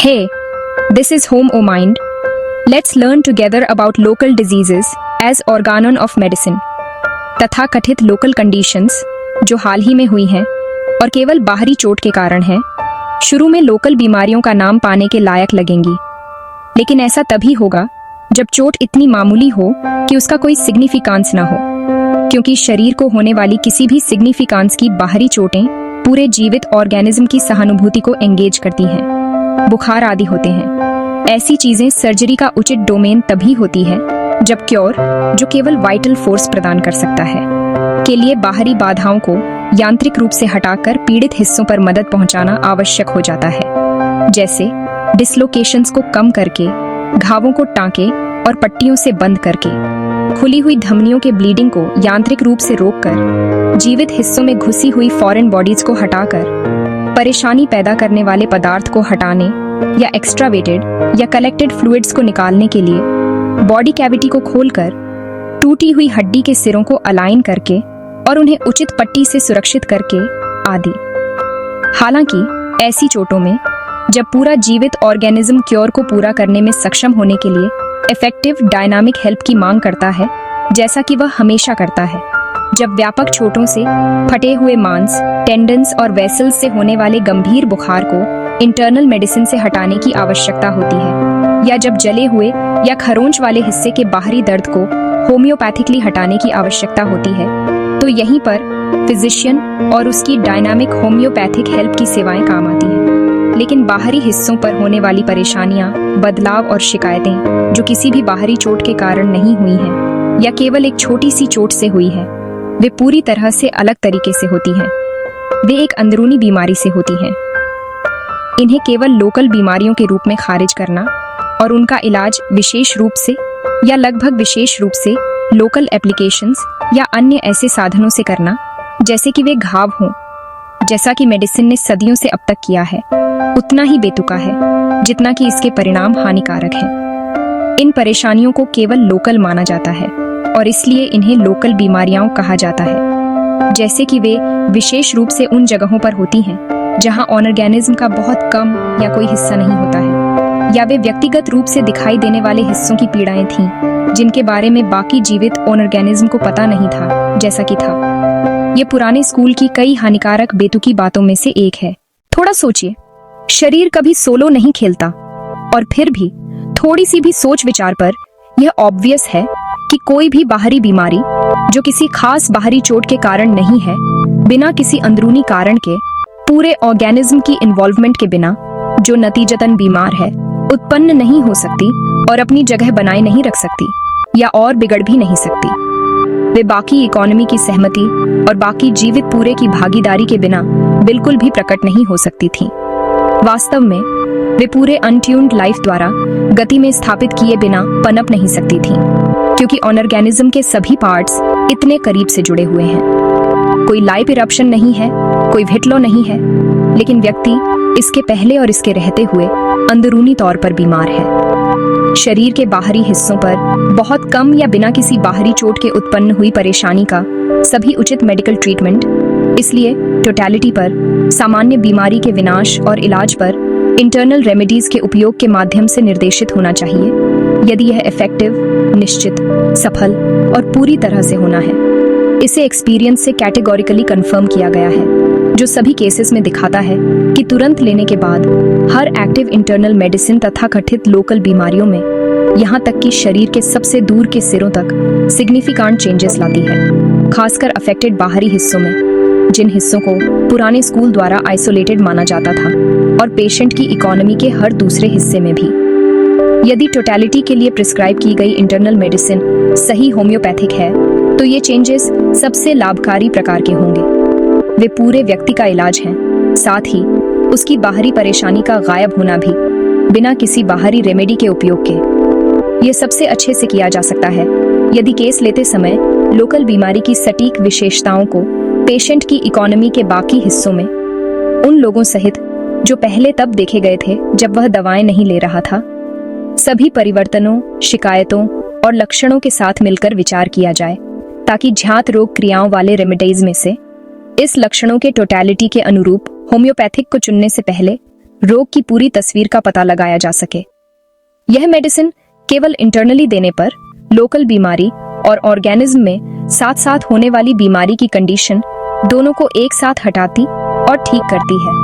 Hey, this is Home O Mind. Let's learn together about local diseases as organon of medicine. तथा कथित local conditions जो हाल ही में हुई हैं और केवल बाहरी चोट के कारण हैं, शुरू में लोकल बीमारियों का नाम पाने के लायक लगेंगी, लेकिन ऐसा तभी होगा जब चोट इतनी मामूली हो कि उसका कोई सिग्निफिकेंस ना हो, क्योंकि शरीर को होने वाली किसी भी सिग्निफिकेंस की बाहरी चोटें पूरे जीवित ऑर्गेनिज्म की सहानुभूति को एंगेज करती हैं, बुखार आदि होते हैं। ऐसी चीजें सर्जरी का उचित डोमेन तभी होती है जब क्योर, जो केवल वाइटल फोर्स प्रदान कर सकता है, के लिए बाहरी बाधाओं को यांत्रिक रूप से हटाकर पीड़ित हिस्सों पर मदद पहुंचाना आवश्यक हो जाता है, जैसे डिसलोकेशंस को कम करके, घावों को टांके और पट्टियों से बंद करके, खुली हुई धमनियों के ब्लीडिंग को यांत्रिक रूप से रोककर, जीवित हिस्सों में घुसी हुई फॉरेन बॉडीज को हटाकर, परेशानी पैदा करने वाले पदार्थ को हटाने या एक्स्ट्रावेटेड या कलेक्टेड फ्लूइड्स को निकालने के लिए बॉडी कैविटी को खोलकर टूटी हुई हड्डी के सिरों को अलाइन करके और उन्हें उचित पट्टी से सुरक्षित करके आदि। हालांकि ऐसी चोटों में जब पूरा जीवित ऑर्गेनिज्म क्योर को पूरा करने में सक्षम होने के लिए इफेक्टिव डायनामिक हेल्प की मांग करता है, जैसा कि वह हमेशा करता है, जब व्यापक चोटों से फटे हुए मांस, टेंडन्स और वेसल्स से होने वाले गंभीर बुखार को इंटरनल मेडिसिन से हटाने की आवश्यकता होती है, या जब जले हुए या खरोंच वाले हिस्से के बाहरी दर्द को होम्योपैथिकली हटाने की आवश्यकता होती है, तो यहीं पर फिजिशियन और उसकी डायनामिक होम्योपैथिक हेल्प की सेवाएं काम आती हैं। लेकिन बाहरी हिस्सों पर होने वाली परेशानियां, बदलाव और शिकायतें जो किसी भी बाहरी चोट के कारण नहीं हुई हैं या केवल एक छोटी सी चोट से हुई है, वे पूरी तरह से अलग तरीके से होती हैं। वे एक अंदरूनी बीमारी से होती हैं। इन्हें केवल लोकल बीमारियों के रूप में खारिज करना और उनका इलाज विशेष रूप से या लगभग विशेष रूप से लोकल एप्लीकेशंस या अन्य ऐसे साधनों से करना, जैसे कि वे घाव हों, जैसा कि मेडिसिन ने सदियों से अब तक किया है, उतना ही बेतुका है जितना कि इसके परिणाम हानिकारक हैं। इन परेशानियों को केवल लोकल माना जाता है और इसलिए इन्हें लोकल बीमारियां कहा जाता है, जैसे कि वे विशेष रूप से उन जगहों पर होती हैं जहां ऑर्गेनिज्म का बहुत कम या कोई हिस्सा नहीं होता है, या वे व्यक्तिगत रूप से दिखाई देने वाले हिस्सों की पीड़ाएं थीं जिनके बारे में बाकी जीवित ऑर्गेनिज्म को पता नहीं था, जैसा कि था। ये पुराने स्कूल की कई हानिकारक बेतुकी बातों में से एक है। थोड़ा सोचिए, शरीर कभी सोलो नहीं खेलता, और फिर भी थोड़ी सी भी सोच विचार पर यह ऑब्वियस है कि कोई भी बाहरी बीमारी जो किसी खास बाहरी चोट के कारण नहीं है, बिना किसी अंदरूनी कारण के, पूरे ऑर्गेनिज्म की इन्वॉल्वमेंट के बिना, जो नतीजतन बीमार है, उत्पन्न नहीं हो सकती और अपनी जगह बनाए नहीं रख सकती या और बिगड़ भी नहीं सकती। वे बाकी इकोनॉमी की सहमति और बाकी जीवित पूरे की भागीदारी के बिना बिल्कुल भी प्रकट नहीं हो सकती थी। वास्तव में वे पूरे अनट्यून्ड लाइफ द्वारा गति में स्थापित किए बिना पनप नहीं सकती थी, क्योंकि ऑर्गेनिज्म के सभी पार्ट्स इतने करीब से जुड़े हुए हैं। कोई लाइफ इरप्शन नहीं है, कोई हिटलो नहीं है, लेकिन व्यक्ति इसके पहले और इसके रहते हुए अंदरूनी तौर पर बीमार है। शरीर के बाहरी हिस्सों पर बहुत कम या बिना किसी बाहरी चोट के उत्पन्न हुई परेशानी का सभी उचित मेडिकल ट्रीटमेंट, इसलिए टोटलिटी पर, सामान्य बीमारी के विनाश और इलाज पर इंटरनल रेमेडीज के उपयोग के माध्यम से निर्देशित होना चाहिए, यदि यह इफेक्टिव, निश्चित, सफल और पूरी तरह से होना है। इसे एक्सपीरियंस से कैटेगोरिकली कंफर्म किया गया है, जो सभी केसेस में दिखाता है कि तुरंत लेने के बाद हर एक्टिव इंटरनल मेडिसिन तथा कथित लोकल बीमारियों में, यहाँ तक कि शरीर के सबसे दूर के सिरों तक, सिग्निफिकेंट चेंजेस लाती है, खासकर अफेक्टेड बाहरी हिस्सों में, जिन हिस्सों को पुराने स्कूल द्वारा आइसोलेटेड माना जाता था, और पेशेंट की इकोनॉमी के हर दूसरे हिस्से में भी। यदि टोटलिटी के लिए प्रिस्क्राइब की गई इंटरनल मेडिसिन सही होम्योपैथिक है, तो ये चेंजेस सबसे लाभकारी प्रकार के होंगे। वे पूरे व्यक्ति का इलाज हैं, साथ ही उसकी बाहरी परेशानी का गायब होना भी, बिना किसी बाहरी रेमेडी के उपयोग के। ये सबसे अच्छे से किया जा सकता है यदि केस लेते समय लोकल बीमारी की सटीक विशेषताओं को पेशेंट की इकोनॉमी के बाकी हिस्सों में, उन लोगों सहित जो पहले तब देखे गए थे जब वह दवाएं नहीं ले रहा था, सभी परिवर्तनों, शिकायतों और लक्षणों के साथ मिलकर विचार किया जाए, ताकि ज्ञात रोग क्रियाओं वाले रेमेडीज में से इस लक्षणों के टोटलिटी के अनुरूप होम्योपैथिक को चुनने से पहले रोग की पूरी तस्वीर का पता लगाया जा सके। यह मेडिसिन केवल इंटरनली देने पर लोकल बीमारी और ऑर्गेनिज्म में साथ साथ होने वाली बीमारी की कंडीशन दोनों को एक साथ हटाती और ठीक करती है।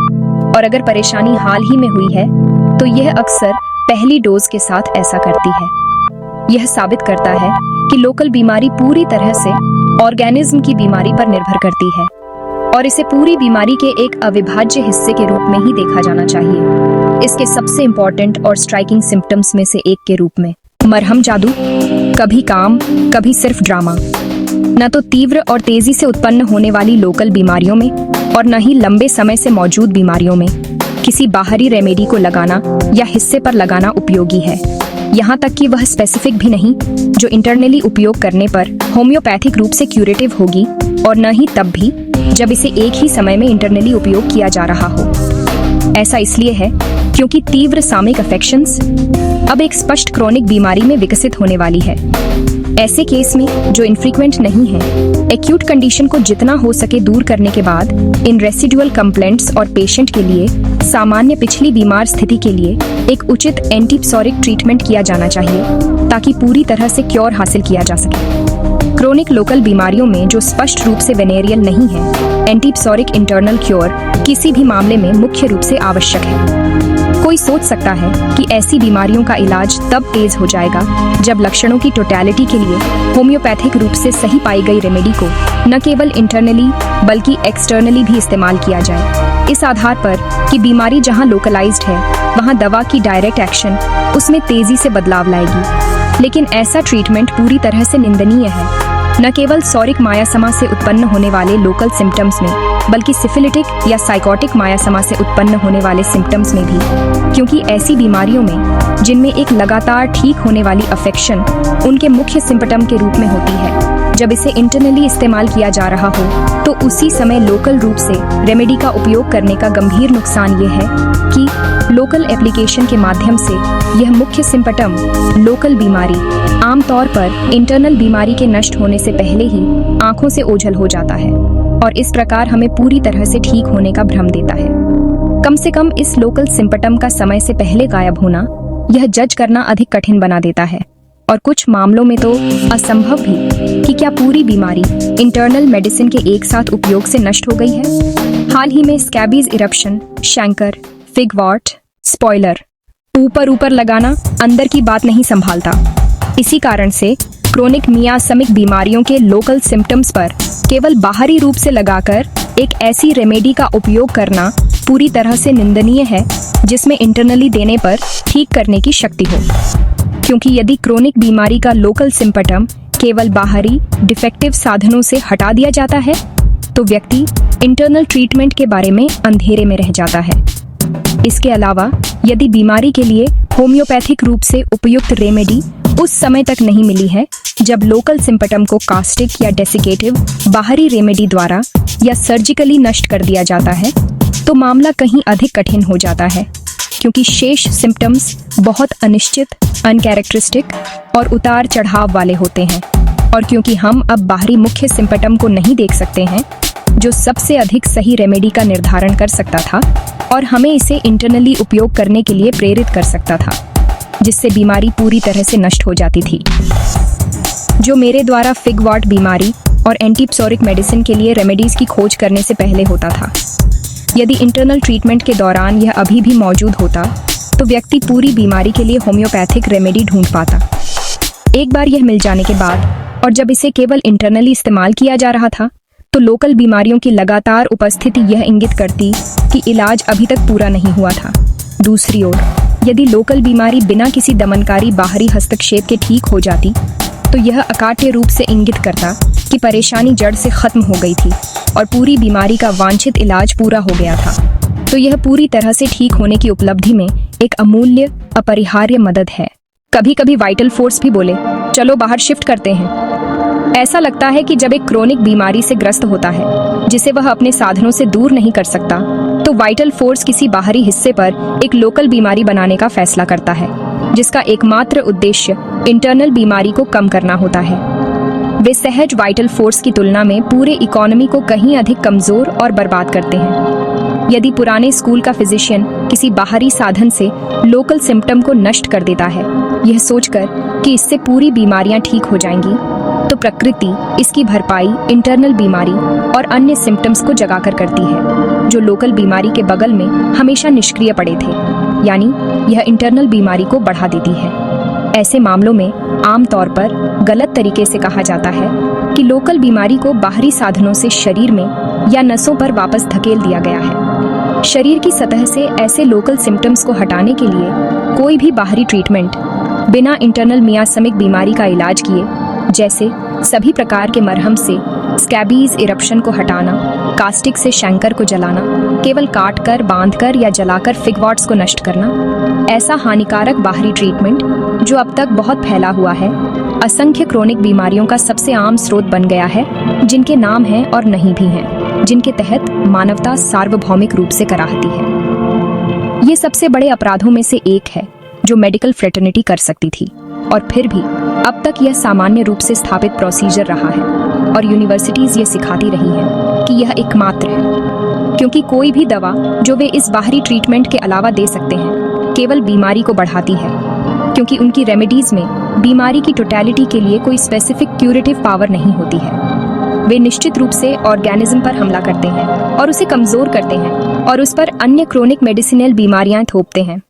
और अगर परेशानी हाल ही में हुई है तो यह अक्सर पहली डोज के साथ ऐसा करती है। यह साबित करता है कि लोकल बीमारी पूरी तरह से ऑर्गेनिज्म की बीमारी पर निर्भर करती है और इसे पूरी बीमारी के एक अविभाज्य हिस्से के रूप में ही देखा जाना चाहिए। इसके सबसे इंपॉर्टेंट और स्ट्राइकिंग सिम्टम्स में से एक के रूप में मरहम जादू, कभी काम कभी सिर्फ ड्रामा। न तो तीव्र और तेजी से उत्पन्न होने वाली लोकल बीमारियों में और न ही लंबे समय से मौजूद बीमारियों में किसी बाहरी रेमेडी को लगाना या हिस्से पर लगाना उपयोगी है। यहाँ तक कि वह स्पेसिफिक भी नहीं जो इंटरनली उपयोग करने पर होम्योपैथिक रूप से क्यूरेटिव होगी, और न ही तब भी जब इसे एक ही समय में इंटरनली उपयोग किया जा रहा हो। ऐसा इसलिए है क्योंकि तीव्र सामयिक अफेक्शंस अब एक स्पष्ट क्रोनिक बीमारी में विकसित होने वाली है। ऐसे केस में जो इनफ्रीक्वेंट नहीं है, एक्यूट कंडीशन को जितना हो सके दूर करने के बाद इन रेसिडुअल कंप्लेंट्स और पेशेंट के लिए सामान्य पिछली बीमार स्थिति के लिए एक उचित एंटीप्सोरिक ट्रीटमेंट किया जाना चाहिए ताकि पूरी तरह से क्योर हासिल किया जा सके। क्रोनिक लोकल बीमारियों में जो स्पष्ट रूप से वेनेरियल नहीं है, एंटीप्सोरिक इंटरनल क्योर किसी भी मामले में मुख्य रूप से आवश्यक है। कोई सोच सकता है कि ऐसी बीमारियों का इलाज तब तेज हो जाएगा जब लक्षणों की टोटलिटी के लिए होम्योपैथिक रूप से सही पाई गई रेमेडी को न केवल इंटरनली बल्कि एक्सटर्नली भी इस्तेमाल किया जाए, इस आधार पर कि बीमारी जहां लोकलाइज्ड है वहां दवा की डायरेक्ट एक्शन उसमें तेजी से बदलाव लाएगी। लेकिन ऐसा ट्रीटमेंट पूरी तरह से निंदनीय है, न केवल सॉरिक मायासमा से उत्पन्न होने वाले लोकल सिम्टम्स में बल्कि सिफिलिटिक या साइकोटिक मायासमा से उत्पन्न होने वाले सिम्टम्स में भी, क्योंकि ऐसी बीमारियों में जिनमें एक लगातार ठीक होने वाली अफेक्शन उनके मुख्य सिम्पटम के रूप में होती है, जब इसे इंटरनली इस्तेमाल किया जा रहा हो तो उसी समय लोकल रूप से रेमेडी का उपयोग करने का गंभीर नुकसान ये है कि लोकल एप्लीकेशन के माध्यम से यह मुख्य सिम्पटम लोकल बीमारी आमतौर पर इंटरनल बीमारी के नष्ट होने से पहले ही आंखों से ओझल हो जाता है और इस प्रकार हमें पूरी तरह से ठीक होने का भ्रम देता है। कम से कम इस लोकल सिम्पटम का समय से पहले गायब होना यह जज करना अधिक कठिन बना देता है और कुछ मामलों में तो असंभव भी कि क्या पूरी बीमारी इंटरनल मेडिसिन के एक साथ उपयोग से नष्ट हो गई है। हाल ही में स्कैबीज इरप्शन, शैंकर, फिगवॉर्ट, स्पॉइलर ऊपर लगाना अंदर की बात नहीं संभालता। इसी कारण से क्रोनिक मियासमिक बीमारियों के लोकल सिम्टम्स पर केवल बाहरी रूप से लगाकर एक ऐसी रेमेडी का उपयोग करना पूरी तरह से निंदनीय है जिसमें इंटरनली देने पर ठीक करने की शक्ति हो। क्योंकि यदि क्रोनिक बीमारी का लोकल सिम्पटम केवल बाहरी डिफेक्टिव साधनों से हटा दिया जाता है तो व्यक्ति इंटरनल ट्रीटमेंट के बारे में अंधेरे में रह जाता है। इसके अलावा यदि बीमारी के लिए होम्योपैथिक रूप से उपयुक्त रेमेडी उस समय तक नहीं मिली है जब लोकल सिम्पटम को कास्टिक या डेसिकेटिव बाहरी रेमेडी द्वारा या सर्जिकली नष्ट कर दिया जाता है तो मामला कहीं अधिक कठिन हो जाता है, क्योंकि शेष सिम्पटम्स बहुत अनिश्चित, अनकैरेक्टरिस्टिक और उतार चढ़ाव वाले होते हैं। और क्योंकि हम अब बाहरी मुख्य सिम्पटम को नहीं देख सकते हैं जो सबसे अधिक सही रेमेडी का निर्धारण कर सकता था और हमें इसे इंटरनली उपयोग करने के लिए प्रेरित कर सकता था, जिससे बीमारी पूरी तरह से नष्ट हो जाती थी। जो मेरे द्वारा फिगवॉर्ट बीमारी और एंटीप्सोरिक मेडिसिन के लिए रेमेडीज की खोज करने से पहले होता था। यदि इंटरनल ट्रीटमेंट के दौरान यह अभी भी मौजूद होता तो व्यक्ति पूरी बीमारी के लिए होम्योपैथिक रेमेडी ढूंढ पाता। एक बार यह मिल जाने के बाद और जब इसे केवल इंटरनली इस्तेमाल किया जा रहा था तो लोकल बीमारियों की लगातार उपस्थिति यह इंगित करती कि इलाज अभी तक पूरा नहीं हुआ था। दूसरी ओर यदि लोकल बीमारी बिना किसी दमनकारी बाहरी हस्तक्षेप के ठीक हो जाती तो यह अकाट्य रूप से इंगित करता कि परेशानी जड़ से खत्म हो गई थी और पूरी बीमारी का वांछित इलाज पूरा हो गया था। तो यह पूरी तरह से ठीक होने की उपलब्धि में एक अमूल्य अपरिहार्य मदद है। कभी कभी वाइटल फोर्स भी बोले, चलो बाहर शिफ्ट करते हैं। ऐसा लगता है कि जब एक क्रोनिक बीमारी से ग्रस्त होता है जिसे वह अपने साधनों से दूर नहीं कर सकता तो वाइटल फोर्स किसी बाहरी हिस्से पर एक लोकल बीमारी बनाने का फैसला करता है जिसका एकमात्र उद्देश्य इंटरनल बीमारी को कम करना होता है। वे सहज वाइटल फोर्स की तुलना में पूरे इकोनॉमी को कहीं अधिक कमजोर और बर्बाद करते हैं। यदि पुराने स्कूल का फिजिशियन किसी बाहरी साधन से लोकल सिम्टम को नष्ट कर देता है, यह सोचकर कि इससे पूरी बीमारियां ठीक हो जाएंगी, तो प्रकृति इसकी भरपाई इंटरनल बीमारी और अन्य सिम्टम्स को जगाकर करती है, जो लोकल बीमारी के बगल में हमेशा निष्क्रिय पड़े थे। यानी यह इंटरनल बीमारी को बढ़ा देती है। ऐसे मामलों में आमतौर पर गलत तरीके से कहा जाता है कि लोकल बीमारी को बाहरी साधनों से शरीर में या नसों पर वापस धकेल दिया गया है। शरीर की सतह से ऐसे लोकल सिम्टम्स को हटाने के लिए कोई भी बाहरी ट्रीटमेंट बिना इंटरनल मियासमिक बीमारी का इलाज किए, जैसे सभी प्रकार के मरहम से स्कैबीज इरप्शन को हटाना, कास्टिक से शैंकर को जलाना, केवल काट कर, बांध कर या जलाकर फिगवॉट्स को नष्ट करना, ऐसा हानिकारक बाहरी ट्रीटमेंट जो अब तक बहुत फैला हुआ है, असंख्य क्रोनिक बीमारियों का सबसे आम स्रोत बन गया है, जिनके नाम हैं और नहीं भी हैं, जिनके तहत मानवता सार्वभौमिक रूप से कराहती है। ये सबसे बड़े अपराधों में से एक है जो मेडिकल फ्रेटर्निटी कर सकती थी, और फिर भी अब तक यह सामान्य रूप से स्थापित प्रोसीजर रहा है और यूनिवर्सिटीज ये सिखाती रही हैं कि यह एकमात्र है, क्योंकि कोई भी दवा जो वे इस बाहरी ट्रीटमेंट के अलावा दे सकते हैं केवल बीमारी को बढ़ाती है, क्योंकि उनकी रेमेडीज में बीमारी की टोटलिटी के लिए कोई स्पेसिफिक क्यूरेटिव पावर नहीं होती है। वे निश्चित रूप से ऑर्गेनिज्म पर हमला करते हैं और उसे कमजोर करते हैं और उस पर अन्य क्रोनिक मेडिसिनल बीमारियां थोपते हैं।